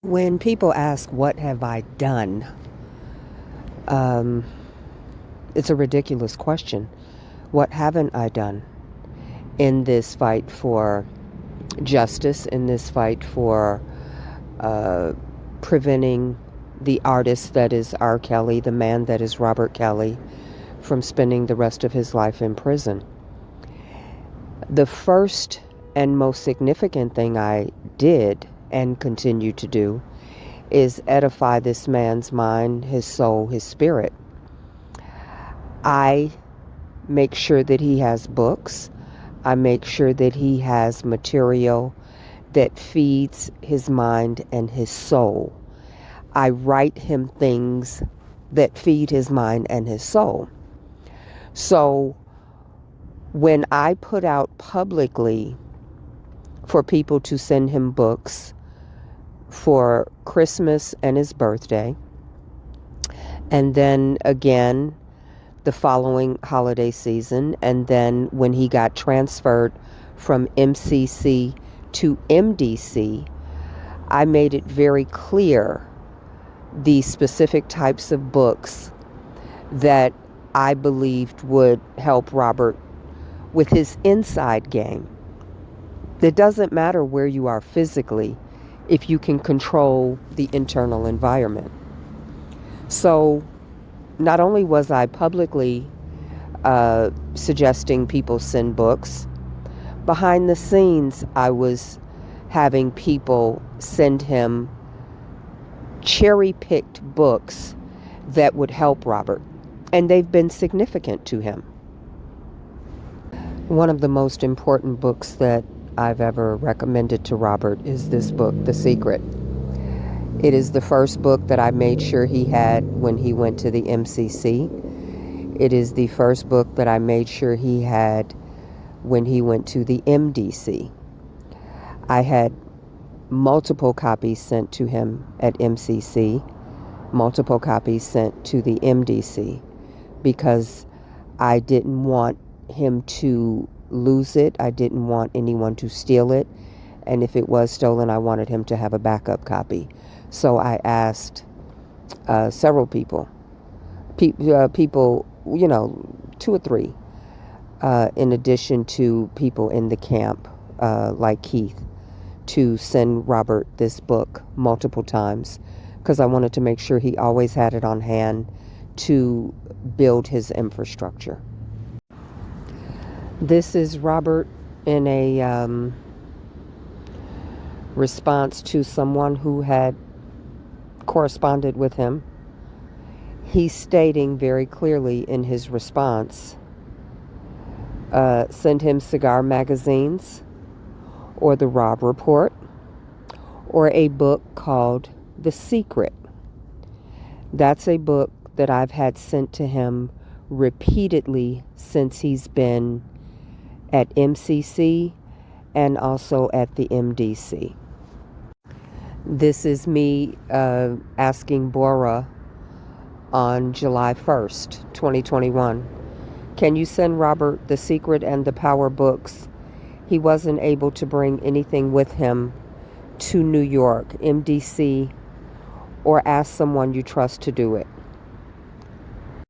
When people ask, what have I done? Um, it's a ridiculous question. What haven't I done in this fight for justice, in this fight for uh, preventing the artist that is R. Kelly, the man that is Robert Kelly, from spending the rest of his life in prison? The first and most significant thing I did and continue to do is edify this man's mind, his soul, his spirit. I make sure that he has books. I make sure that he has material that feeds his mind and his soul. I write him things that feed his mind and his soul. So when I put out publicly for people to send him books for Christmas and his birthday, and then again the following holiday season, and then when he got transferred from MCC to MDC, I made it very clear the specific types of books that I believed would help Robert with his inside game. It doesn't matter where you are physically if you can control the internal environment. So not only was I publicly suggesting people send books, behind the scenes I was having people send him cherry-picked books that would help Robert, and they've been significant to him. One of the most important books that I've ever recommended to Robert is this book, The Secret. It is the first book that I made sure he had when he went to the MCC. It is the first book that I made sure he had when he went to the MDC. I had multiple copies sent to him at MCC, multiple copies sent to the MDC, because I didn't want him to lose it. I didn't want anyone to steal it. And if it was stolen, I wanted him to have a backup copy. So I asked several people, you know, two or three, in addition to people in the camp, like Keith, to send Robert this book multiple times, because I wanted to make sure he always had it on hand to build his infrastructure. This is Robert in a response to someone who had corresponded with him. He's stating very clearly in his response, send him cigar magazines or the Rob Report or a book called The Secret. That's a book that I've had sent to him repeatedly since he's been at MCC and also at the MDC. This is me asking Bora on July 1st, 2021. Can you send Robert The Secret and the Power books? He wasn't able to bring anything with him to New York, MDC, or ask someone you trust to do it.